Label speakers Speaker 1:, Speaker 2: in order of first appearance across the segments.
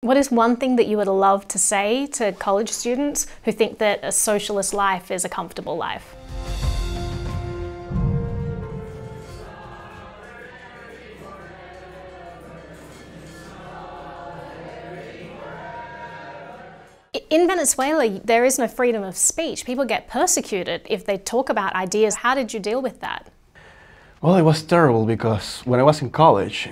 Speaker 1: What is one thing that you would love to say to college students who think that a socialist life is a comfortable life? In Venezuela, there is no freedom of speech. People get persecuted if they talk about ideas. How did you deal with that?
Speaker 2: Well, it was terrible because when I was in college,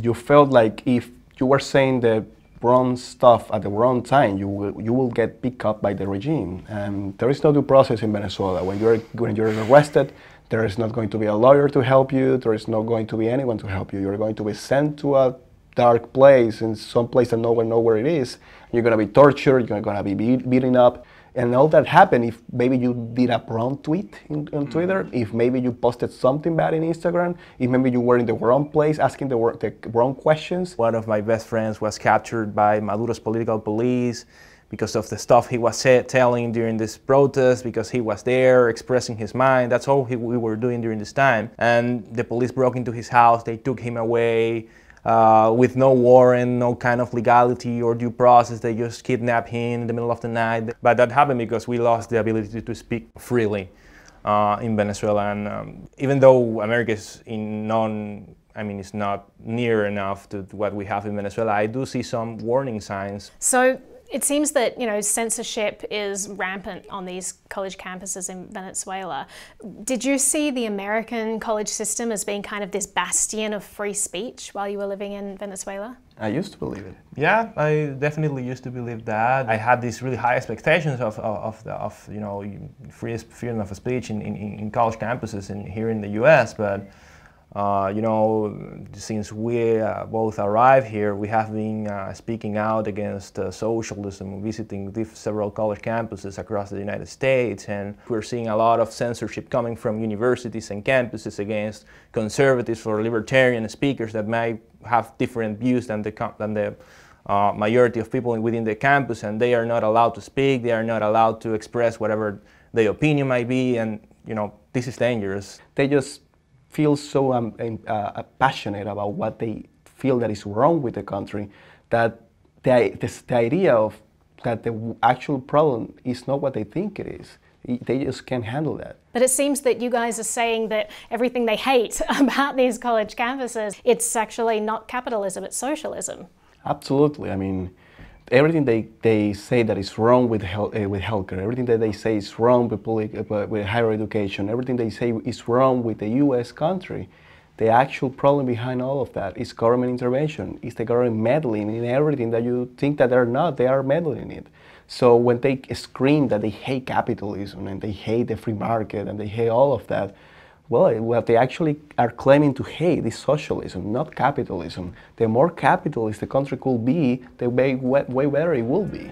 Speaker 2: you felt like if you were saying the wrong stuff at the wrong time, you will get picked up by the regime. And there is no due process in Venezuela. When you're arrested, there is not going to be a lawyer to help you. There is not going to be anyone to help you. You're going to be sent to a dark place, in some place that no one knows where it is. You're going to be tortured, you're going to be beaten up. And all that happened if maybe you did a wrong tweet on Twitter, if maybe you posted something bad in Instagram, if maybe you were in the wrong place asking the wrong questions.
Speaker 3: One of my best friends was captured by Maduro's political police because of the stuff he was telling during this protest, because he was there expressing his mind. That's all we were doing during this time. And the police broke into his house, they took him away. With no warrant, no kind of legality or due process. They just kidnapped him in the middle of the night. But that happened because we lost the ability to speak freely in Venezuela. And even though America is it's not near enough to what we have in Venezuela, I do see some warning signs.
Speaker 1: So it seems that, censorship is rampant on these college campuses in Venezuela. Did you see the American college system as being kind of this bastion of free speech while you were living in Venezuela?
Speaker 2: I used to believe it.
Speaker 3: Yeah, I definitely used to believe that. I had these really high expectations of freedom of speech in college campuses here in the U.S., but since we both arrived here, we have been speaking out against socialism, visiting several college campuses across the United States, and we're seeing a lot of censorship coming from universities and campuses against conservatives or libertarian speakers that might have different views than the majority of people within the campus, and they are not allowed to speak, they are not allowed to express whatever their opinion might be, and this is dangerous.
Speaker 2: They just feel so passionate about what they feel that is wrong with the country, that the idea of that the actual problem is not what they think it is. They just can't handle that.
Speaker 1: But it seems that you guys are saying that everything they hate about these college campuses, it's actually not capitalism, it's socialism.
Speaker 2: Absolutely. I mean, everything they say that is wrong with healthcare, everything that they say is wrong with higher education, everything they say is wrong with the U.S. country. The actual problem behind all of that is government intervention. It's the government meddling in everything that you think that they're not. They are meddling in it. So when they scream that they hate capitalism and they hate the free market and they hate all of that, well, what they actually are claiming to hate is socialism, not capitalism. The more capitalist the country could be, the way better it will be.